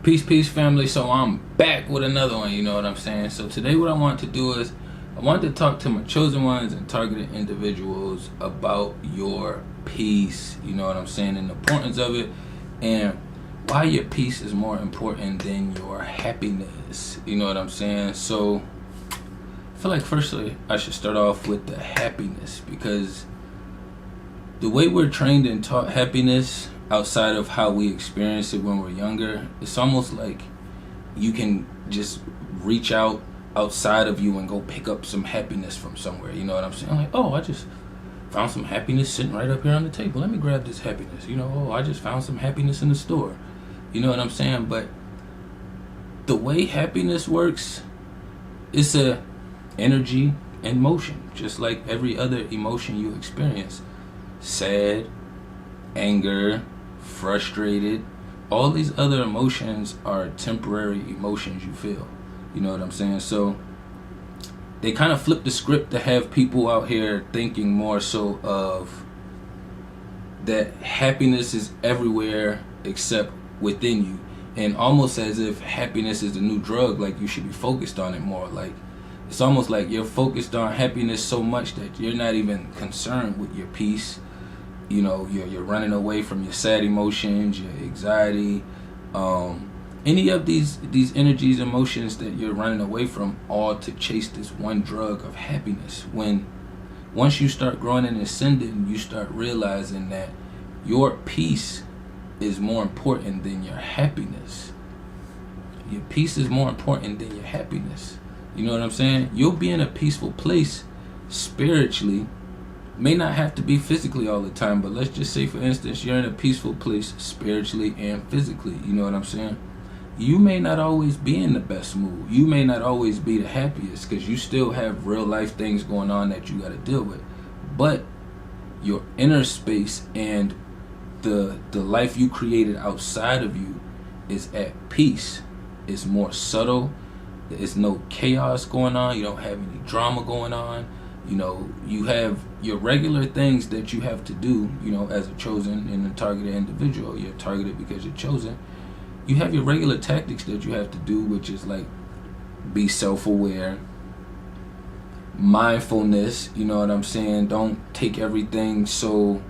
Peace, family. So I'm back with another one, you know what I'm saying? So today what I want to do is, I want to talk to my chosen ones and targeted individuals about your peace, you know what I'm saying, and the importance of it, and why your peace is more important than your happiness, you know what I'm saying? So I feel like firstly I should start off with the happiness, because the way we're trained and taught happiness outside of how we experience it when we're younger, it's almost like you can just reach out outside of you and go pick up some happiness from somewhere, you know what I'm saying? Like, oh, I just found some happiness sitting right up here on the table. Let me grab this happiness. You know, oh, I just found some happiness in the store. You know what I'm saying? But the way happiness works, it's a energy and motion, just like every other emotion you experience. Sad, anger, frustrated, all these other emotions are temporary emotions you feel. You know what I'm saying? So they kind of flip the script to have people out here thinking more so of that happiness is everywhere except within you, and almost as if happiness is the new drug, like you should be focused on it more. Like it's almost like you're focused on happiness so much that you're not even concerned with your peace. You know, you're running away from your sad emotions, your anxiety, any of these energies, emotions that you're running away from, all to chase this one drug of happiness. When once you start growing and ascending, you start realizing that your peace is more important than your happiness. Your peace is more important than your happiness. You know what I'm saying? You'll be in a peaceful place spiritually. May not have to be physically all the time, but let's just say, for instance, you're in a peaceful place spiritually and physically. You know what I'm saying? You may not always be in the best mood. You may not always be the happiest, because you still have real life things going on that you got to deal with. But your inner space and the life you created outside of you is at peace. It's more subtle. There's no chaos going on. You don't have any drama going on. You know, you have your regular things that you have to do, you know, as a chosen and a targeted individual. You're targeted because you're chosen. You have your regular tactics that you have to do, which is like be self-aware, mindfulness, you know what I'm saying? Don't take everything so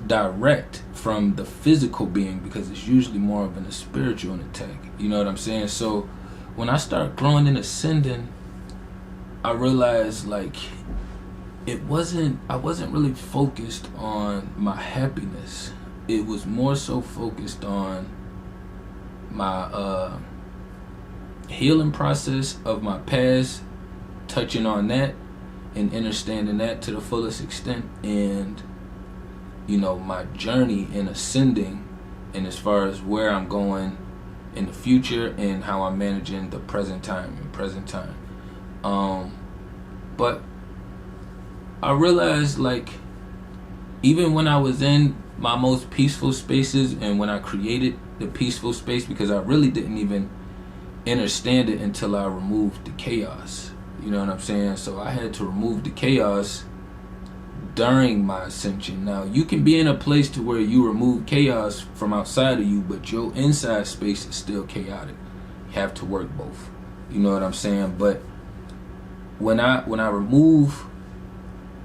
direct from the physical being, because it's usually more of a spiritual attack, you know what I'm saying? So when I start growing and ascending, I realized like I wasn't really focused on my happiness. It was more so focused on my healing process of my past, touching on that and understanding that to the fullest extent, and you know, my journey in ascending, and as far as where I'm going in the future and how I'm managing the present time. But I realized, like, even when I was in my most peaceful spaces and when I created the peaceful space, because I really didn't even understand it until I removed the chaos, you know what I'm saying? So I had to remove the chaos during my ascension. Now, you can be in a place to where you remove chaos from outside of you, but your inside space is still chaotic. You have to work both, you know what I'm saying? But when I remove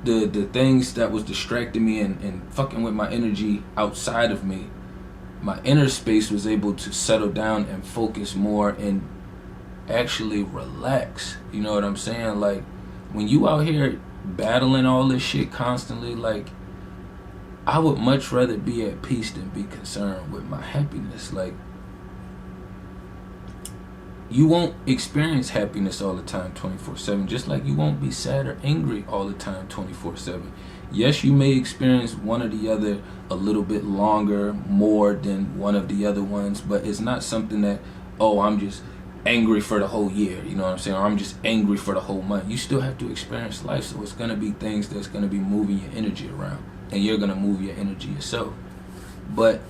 the things that was distracting me and fucking with my energy outside of me, my inner space was able to settle down and focus more and actually relax. You know what I'm saying? Like, when you out here battling all this shit constantly, like, I would much rather be at peace than be concerned with my happiness. Like, you won't experience happiness all the time 24/7, just like you won't be sad or angry all the time 24/7. Yes, you may experience one or the other a little bit longer, more than one of the other ones, but it's not something that, oh, I'm just angry for the whole year, you know what I'm saying, or I'm just angry for the whole month. You still have to experience life, so it's going to be things that's going to be moving your energy around, and you're going to move your energy yourself. But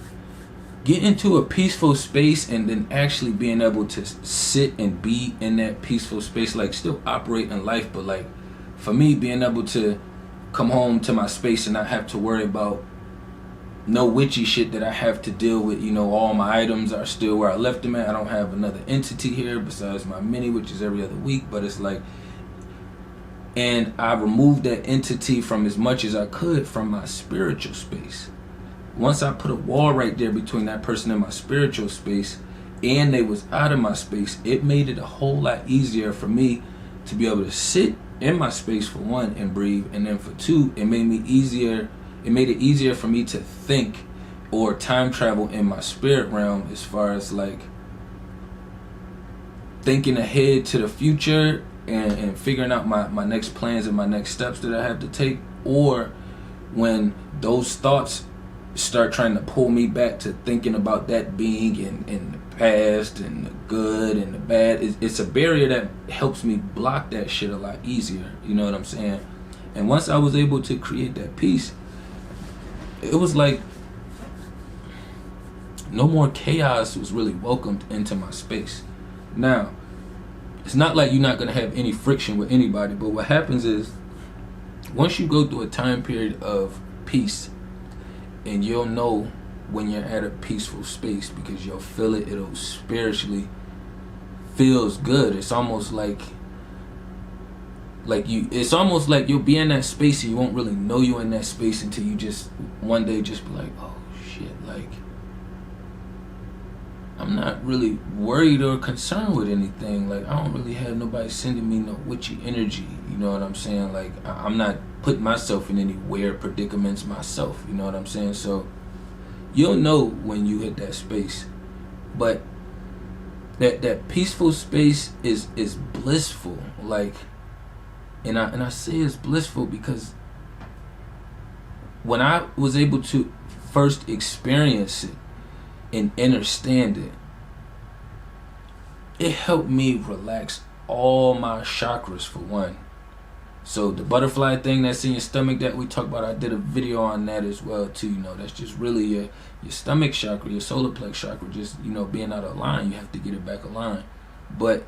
get into a peaceful space and then actually being able to sit and be in that peaceful space, like still operate in life, but like for me, being able to come home to my space and not have to worry about no witchy shit that I have to deal with. You know, all my items are still where I left them at. I don't have another entity here besides my mini, which is every other week. But it's like, and I removed that entity from as much as I could from my spiritual space. Once I put a wall right there between that person and my spiritual space, and they was out of my space, it made it a whole lot easier for me to be able to sit in my space, for one, and breathe, and then for two, it made it easier for me to think or time travel in my spirit realm, as far as like thinking ahead to the future and figuring out my next plans and my next steps that I have to take. Or when those thoughts start trying to pull me back to thinking about that being in the past and the good and the bad, it's a barrier that helps me block that shit a lot easier. You know what I'm saying? And once I was able to create that peace, it was like no more chaos was really welcomed into my space. Now, it's not like you're not going to have any friction with anybody, but what happens is once you go through a time period of peace, and you'll know when you're at a peaceful space, because you'll feel it. It'll spiritually feels good. It's almost like it's almost like you'll be in that space and you won't really know you in that space until you just one day just be like, oh shit, like I'm not really worried or concerned with anything. Like I don't really have nobody sending me no witchy energy. You know what I'm saying? Like I'm not putting myself in any weird predicaments myself. You know what I'm saying? So you'll know when you hit that space. But that peaceful space is blissful. Like, and I say it's blissful because when I was able to first experience it and understand it, it helped me relax all my chakras, for one. So the butterfly thing that's in your stomach that we talked about, I did a video on that as well too. You know, that's just really your stomach chakra, your solar plex chakra, just, you know, being out of line. You have to get it back aligned. But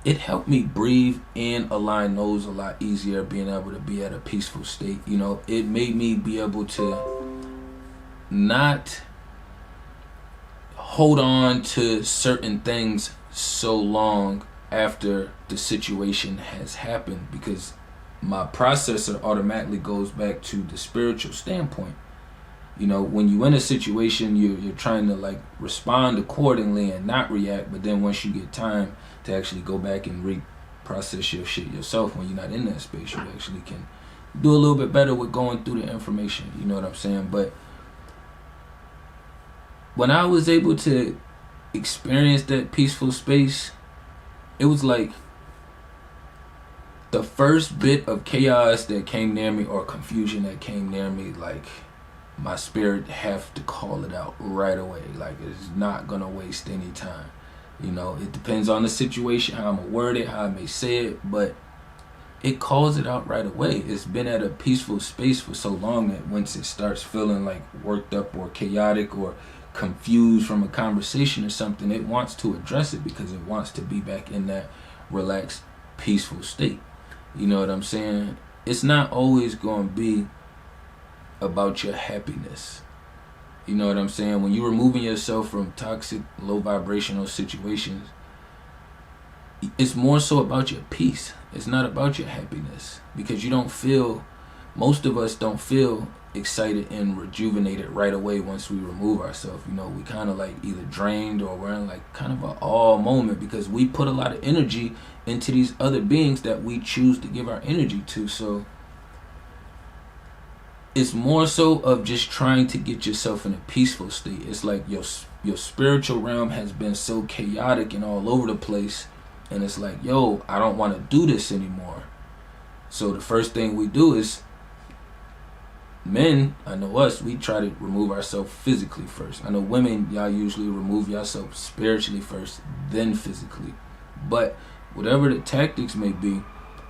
it helped me breathe and align those a lot easier, being able to be at a peaceful state. You know, it made me be able to not hold on to certain things so long after the situation has happened, because my processor automatically goes back to the spiritual standpoint. You know, when you're in a situation, you're trying to like respond accordingly and not react, but then once you get time to actually go back and reprocess your shit yourself, when you're not in that space, you actually can do a little bit better with going through the information. You know what I'm saying? But when I was able to experience that peaceful space, it was like the first bit of chaos that came near me, or confusion that came near me, like my spirit have to call it out right away. Like it's not gonna waste any time. You know, it depends on the situation, how I'm gonna word it, how I may say it, but it calls it out right away. It's been at a peaceful space for so long that once it starts feeling like worked up or chaotic or confused from a conversation or something, it wants to address it because it wants to be back in that relaxed, peaceful state. You know what I'm saying? It's not always going to be about your happiness. You know what I'm saying? When you're removing yourself from toxic, low vibrational situations, it's more so about your peace. It's not about your happiness, because you don't feel, most of us don't feel excited and rejuvenated right away once we remove ourselves. You know, we kind of like either drained or we're in like kind of an awe moment, because we put a lot of energy into these other beings that we choose to give our energy to. So it's more so of just trying to get yourself in a peaceful state. It's like your spiritual realm has been so chaotic and all over the place, and it's like, yo, I don't want to do this anymore. So the first thing we do is, men, I know us, we try to remove ourselves physically first. I know women, y'all usually remove yourself spiritually first, then physically. But whatever the tactics may be,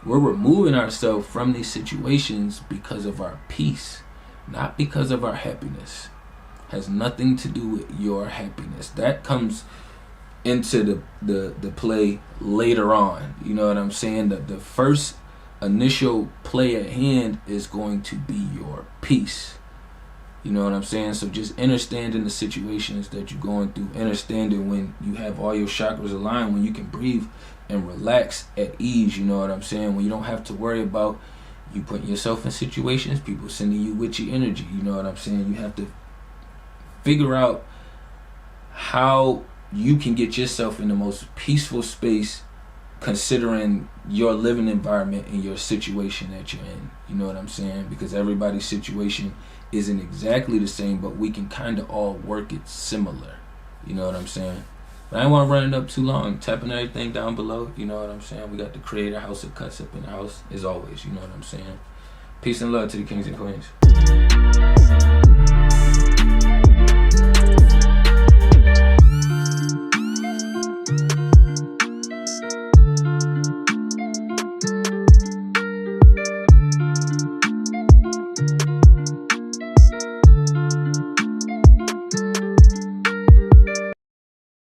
we're removing ourselves from these situations because of our peace, not because of our happiness. Has nothing to do with your happiness. That comes into the play later on. You know what I'm saying? The first initial play at hand is going to be your peace. You know what I'm saying? So just understanding the situations that you're going through, understanding when you have all your chakras aligned, when you can breathe and relax at ease, you know what I'm saying? When you don't have to worry about you putting yourself in situations, people sending you witchy energy, you know what I'm saying? You have to figure out how you can get yourself in the most peaceful space considering your living environment and your situation that you're in. You know what I'm saying? Because everybody's situation isn't exactly the same, but we can kind of all work it similar. You know what I'm saying? But I don't want to run it up too long. Tapping everything down below. You know what I'm saying? We got the Creator House of Cuts up in the house, as always. You know what I'm saying? Peace and love to the kings and queens.